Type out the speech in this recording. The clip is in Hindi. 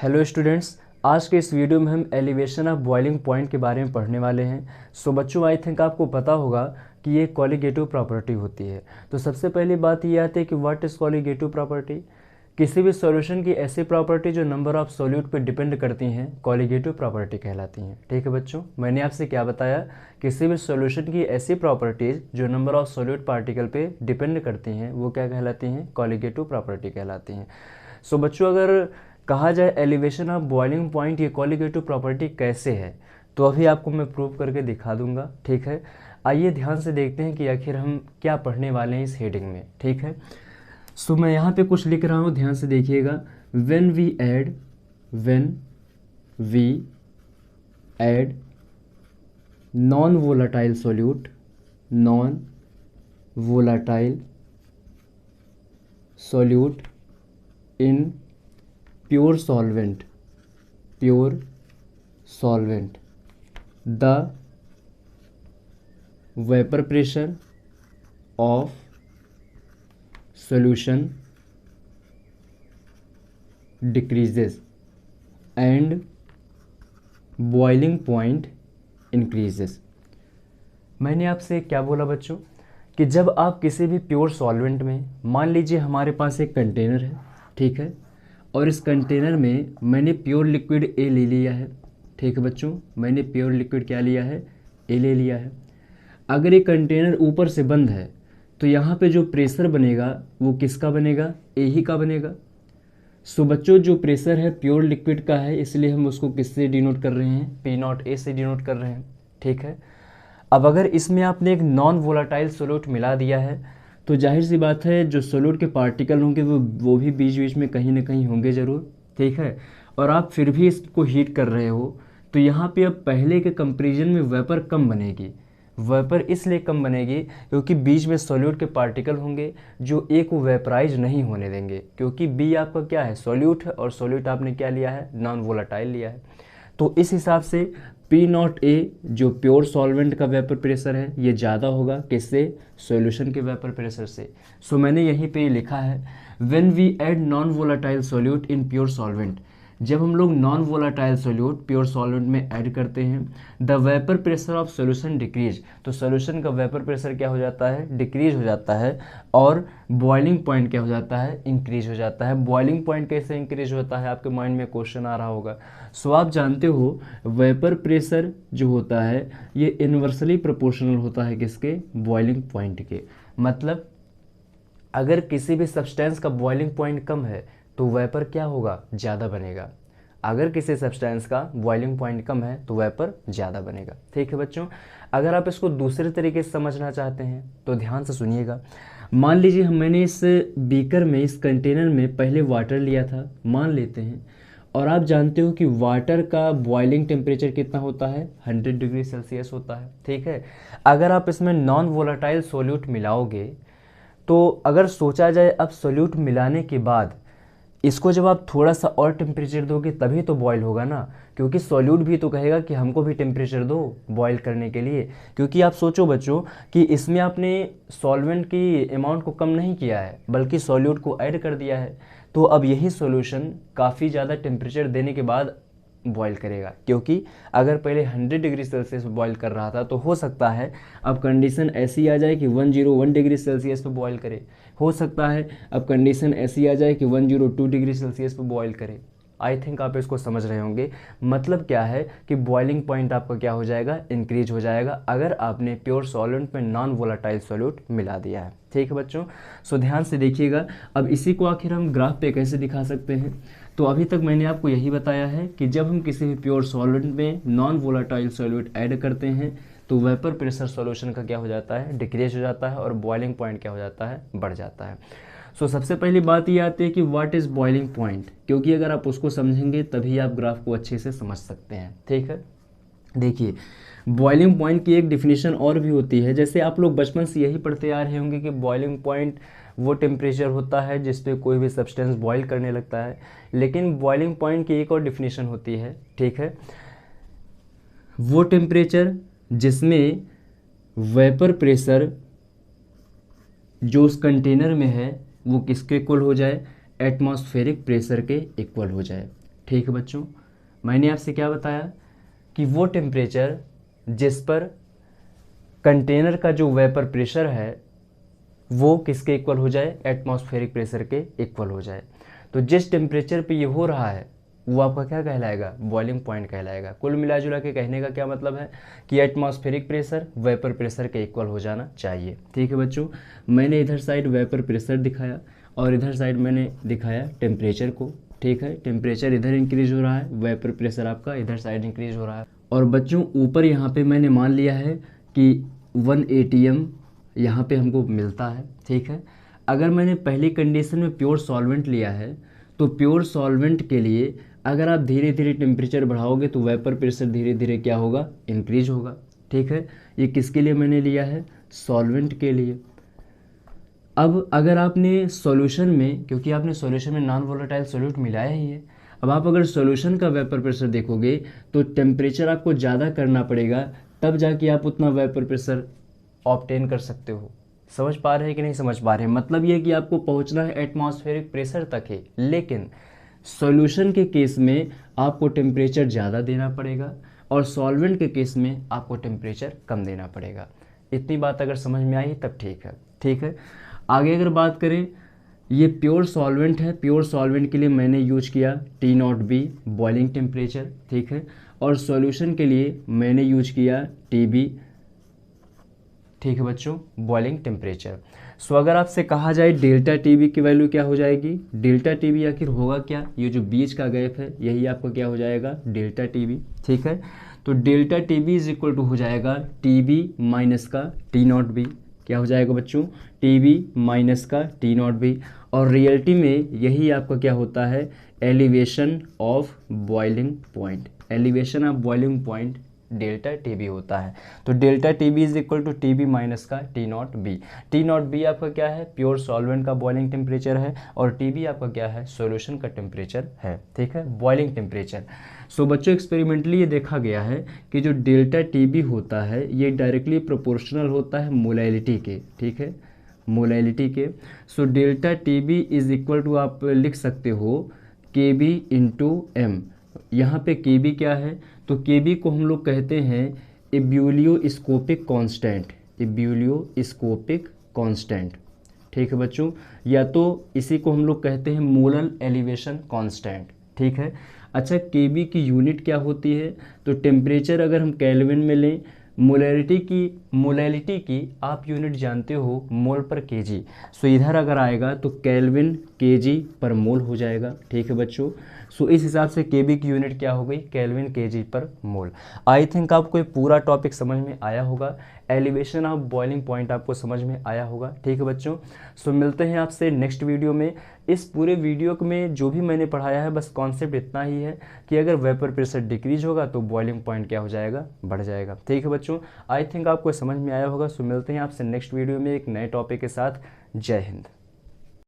हेलो स्टूडेंट्स, आज के इस वीडियो में हम एलिवेशन ऑफ बॉइलिंग पॉइंट के बारे में पढ़ने वाले हैं। सो बच्चों, आई थिंक आपको पता होगा कि ये कॉलिगेटिव प्रॉपर्टी होती है। तो सबसे पहली बात ये आती है कि व्हाट इज़ कॉलिगेटिव प्रॉपर्टी। किसी भी सॉल्यूशन की ऐसी प्रॉपर्टी जो नंबर ऑफ सॉल्यूट पे डिपेंड करती हैं कॉलिगेटिव प्रॉपर्टी कहलाती हैं। ठीक है बच्चों, मैंने आपसे क्या बताया, किसी भी सॉल्यूशन की ऐसी प्रॉपर्टीज जो नंबर ऑफ सॉल्यूट पार्टिकल पे डिपेंड करती हैं वो क्या कहलाती हैं, कॉलिगेटिव प्रॉपर्टी कहलाती हैं। सो बच्चों, अगर कहा जाए एलिवेशन ऑफ बॉइलिंग पॉइंट ये कॉलिगेटिव प्रॉपर्टी कैसे है, तो अभी आपको मैं प्रूव करके दिखा दूंगा। ठीक है, आइए ध्यान से देखते हैं कि आखिर हम क्या पढ़ने वाले हैं इस हेडिंग में। ठीक है, सो मैं यहाँ पे कुछ लिख रहा हूँ, ध्यान से देखिएगा। When we add non volatile solute in pure solvent the vapor pressure of solution decreases and boiling point increases। मैंने आपसे क्या बोला बच्चों कि जब आप किसी भी प्योर सॉल्वेंट में, मान लीजिए हमारे पास एक कंटेनर है, ठीक है, और इस कंटेनर में मैंने प्योर लिक्विड ए ले लिया है। ठीक है बच्चों, मैंने प्योर लिक्विड क्या लिया है, ए ले लिया है। अगर ये कंटेनर ऊपर से बंद है तो यहाँ पे जो प्रेशर बनेगा वो किसका बनेगा, ए ही का बनेगा। सो बच्चों, जो प्रेशर है प्योर लिक्विड का है, इसलिए हम उसको किससे डिनोट कर रहे हैं, पी नॉट ए से डिनोट कर रहे हैं। ठीक है, अब अगर इसमें आपने एक नॉन वोलाटाइल सोल्यूट मिला दिया है तो जाहिर सी बात है जो सोल्यूट के पार्टिकल होंगे वो भी बीच बीच में कहीं ना कहीं होंगे ज़रूर। ठीक है, और आप फिर भी इसको हीट कर रहे हो तो यहाँ पे अब पहले के कंपेरिजन में वेपर कम बनेगी। वेपर इसलिए कम बनेगी क्योंकि बीच में सॉल्यूट के पार्टिकल होंगे जो ए को वेपराइज नहीं होने देंगे, क्योंकि बी आपका क्या है, सॉल्यूट है, और सॉल्यूट आपने क्या लिया है, नॉन वोलाटाइल लिया है। तो इस हिसाब से पी नॉट ए जो प्योर सॉल्वेंट का वेपर प्रेशर है ये ज़्यादा होगा किससे, सॉल्यूशन के वेपर प्रेशर से। सो मैंने यहीं पे लिखा है, when we add non volatile solute in pure solvent, जब हम लोग non volatile solute pure solvent में ऐड करते हैं, the vapour pressure of solution decrease, तो सॉल्यूशन का वेपर प्रेशर क्या हो जाता है, डिक्रीज हो जाता है, और बॉइलिंग पॉइंट क्या हो जाता है, इंक्रीज हो जाता है। बॉइलिंग पॉइंट कैसे इंक्रीज होता है, आपके माइंड में क्वेश्चन आ रहा होगा। सो आप जानते हो वेपर प्रेशर जो होता है ये इन्वर्सली प्रोपोर्शनल होता है किसके, बॉइलिंग पॉइंट के। मतलब अगर किसी भी सब्सटेंस का बॉइलिंग पॉइंट कम है तो वेपर क्या होगा, ज़्यादा बनेगा। अगर किसी सब्सटेंस का बॉइलिंग पॉइंट कम है तो वेपर ज़्यादा बनेगा। ठीक है बच्चों, अगर आप इसको दूसरे तरीके से समझना चाहते हैं तो ध्यान से सुनिएगा। मान लीजिए मैंने इस बीकर में, इस कंटेनर में पहले वाटर लिया था, मान लेते हैं, और आप जानते हो कि वाटर का बॉइलिंग टेम्परेचर कितना होता है, 100 डिग्री सेल्सियस होता है। ठीक है, अगर आप इसमें नॉन वोलाटाइल सोल्यूट मिलाओगे तो अगर सोचा जाए अब सोल्यूट मिलाने के बाद इसको जब आप थोड़ा सा और टेम्परेचर दोगे तभी तो बॉयल होगा ना, क्योंकि सॉल्यूट भी तो कहेगा कि हमको भी टेम्परेचर दो बॉयल करने के लिए। क्योंकि आप सोचो बच्चों कि इसमें आपने सॉल्वेंट की अमाउंट को कम नहीं किया है बल्कि सॉल्यूट को ऐड कर दिया है, तो अब यही सॉल्यूशन काफ़ी ज़्यादा टेम्परेचर देने के बाद बॉयल करेगा। क्योंकि अगर पहले 100 डिग्री सेल्सियस पे बॉयल कर रहा था तो हो सकता है अब कंडीशन ऐसी आ जाए कि 101 डिग्री सेल्सियस पे बॉयल करे, हो सकता है अब कंडीशन ऐसी आ जाए कि 102 डिग्री सेल्सियस पे बॉयल करे। आई थिंक आप इसको समझ रहे होंगे। मतलब क्या है कि बॉइलिंग पॉइंट आपका क्या हो जाएगा, इंक्रीज हो जाएगा, अगर आपने प्योर सॉल्वेंट में नॉन वोलाटाइल सॉल्यूट मिला दिया है। ठीक है बच्चों, सो ध्यान से देखिएगा। अब इसी को आखिर हम ग्राफ पे कैसे दिखा सकते हैं, तो अभी तक मैंने आपको यही बताया है कि जब हम किसी भी प्योर सॉल्वेंट में नॉन वोलाटाइल सॉल्यूट ऐड करते हैं तो वेपर प्रेशर सॉल्यूशन का क्या हो जाता है, डिक्रीज हो जाता है, और बॉइलिंग पॉइंट क्या हो जाता है, बढ़ जाता है। सो सबसे पहली बात ये आती है कि व्हाट इज़ बॉइलिंग पॉइंट, क्योंकि अगर आप उसको समझेंगे तभी आप ग्राफ को अच्छे से समझ सकते हैं। ठीक है, देखिए बॉइलिंग पॉइंट की एक डिफिनीशन और भी होती है। जैसे आप लोग बचपन से यही पढ़ते आ रहे होंगे कि बॉइलिंग पॉइंट वो टेम्परेचर होता है जिस पे कोई भी सब्सटेंस बॉईल करने लगता है, लेकिन बॉइलिंग पॉइंट की एक और डिफिनीशन होती है। ठीक है, वो टेम्परेचर जिसमें वेपर प्रेशर जो उस कंटेनर में है वो किसके इक्वल हो जाए, एटमॉस्फेरिक प्रेशर के इक्वल हो जाए। ठीक है बच्चों, मैंने आपसे क्या बताया कि वो टेम्परेचर जिस पर कंटेनर का जो वेपर प्रेशर है वो किसके इक्वल हो जाए, एटमॉस्फेरिक प्रेशर के इक्वल हो जाए। तो जिस टेम्परेचर पे ये हो रहा है वो आपका क्या कहलाएगा, बॉइलिंग पॉइंट कहलाएगा। कुल मिला जुला के कहने का क्या मतलब है कि एटमॉस्फेरिक प्रेशर वेपर प्रेशर के इक्वल हो जाना चाहिए। ठीक है बच्चों, मैंने इधर साइड वेपर प्रेशर दिखाया और इधर साइड मैंने दिखाया टेम्परेचर को। ठीक है, टेम्परेचर इधर इंक्रीज हो रहा है, वेपर प्रेशर आपका इधर साइड इंक्रीज हो रहा है। और बच्चों ऊपर यहाँ पे मैंने मान लिया है कि 1 atm यहाँ पे हमको मिलता है। ठीक है, अगर मैंने पहली कंडीशन में प्योर सॉल्वेंट लिया है तो प्योर सॉल्वेंट के लिए अगर आप धीरे धीरे टेम्परेचर बढ़ाओगे तो वेपर प्रेशर धीरे धीरे क्या होगा, इंक्रीज होगा। ठीक है, ये किसके लिए मैंने लिया है, सॉल्वेंट के लिए। अब अगर आपने सॉल्यूशन में, क्योंकि आपने सॉल्यूशन में नॉन वोलेटाइल सॉल्यूट मिलाया ही है, अब आप अगर सॉल्यूशन का वेपर प्रेशर देखोगे तो टेम्परेचर आपको ज़्यादा करना पड़ेगा, तब जाके आप उतना वेपर प्रेशर ऑब्टेन कर सकते हो। समझ पा रहे हैं कि नहीं समझ पा रहे हैं, मतलब ये कि आपको पहुंचना है एटमॉस्फेरिक प्रेशर तक ही, लेकिन सॉल्यूशन के केस में आपको टेम्परेचर ज़्यादा देना पड़ेगा और सॉल्वेंट के केस में आपको टेम्परेचर कम देना पड़ेगा। इतनी बात अगर समझ में आई तब ठीक है। ठीक है, आगे अगर बात करें, ये प्योर सॉल्वेंट है, प्योर सॉल्वेंट के लिए मैंने यूज किया T0B बॉइलिंग टेम्परेचर। ठीक है, और सॉल्यूशन के लिए मैंने यूज किया TB। ठीक है बच्चों, बॉइलिंग टेम्परेचर। सो अगर आपसे कहा जाए डेल्टा TB की वैल्यू क्या हो जाएगी, डेल्टा TB आखिर होगा क्या, ये जो बीच का गैप है यही आपका क्या हो जाएगा, डेल्टा TB। ठीक है, तो delta TB is equal to हो जाएगा TB माइनस का T0B। क्या हो जाएगा बच्चों, TB माइनस का T0B। और रियलिटी में यही आपका क्या होता है, elevation of boiling point. Elevation of boiling point delta TB होता है। तो delta TB is equal to TB minus का T0B। T0B आपका क्या है, प्योर सॉल्वेंट का बॉइलिंग टेम्परेचर है, और TB आपका क्या है, सॉल्यूशन का टेम्परेचर है। ठीक है, बॉइलिंग टेम्परेचर। सो बच्चों एक्सपेरिमेंटली ये देखा गया है कि जो डेल्टा TB होता है ये डायरेक्टली प्रोपोर्शनल होता है मोलैलिटी के। ठीक है, मोलैलिटी के। So delta TB is equal to आप लिख सकते हो KB इंटू M। यहाँ पे KB क्या है, तो KB को हम लोग कहते हैं एब्यूलियोस्कोपिक कांस्टेंट। एब्यूलियोस्कोपिक कांस्टेंट। ठीक है बच्चों, या तो इसी को हम लोग कहते हैं मोलर एलिवेशन कांस्टेंट। ठीक है, अच्छा KB की यूनिट क्या होती है, तो टेम्परेचर अगर हम केल्विन में लें, मोलैलिटी की आप यूनिट जानते हो मोल पर केजी। सो इधर अगर आएगा तो केल्विन केजी पर मोल हो जाएगा। ठीक है बच्चों, सो इस हिसाब से KB की यूनिट क्या हो गई, केल्विन केजी पर मोल। आई थिंक आपको ये पूरा टॉपिक समझ में आया होगा, एलिवेशन ऑफ बॉइलिंग पॉइंट आपको समझ में आया होगा। ठीक है बच्चों, सो मिलते हैं आपसे नेक्स्ट वीडियो में। इस पूरे वीडियो में जो भी मैंने पढ़ाया है बस कॉन्सेप्ट इतना ही है कि अगर वेपर प्रेशर डिक्रीज होगा तो बॉइलिंग पॉइंट क्या हो जाएगा, बढ़ जाएगा। ठीक है बच्चों, आई थिंक आपको समझ में आया होगा। सो मिलते हैं आपसे नेक्स्ट वीडियो में एक नए टॉपिक के साथ। जय हिंद।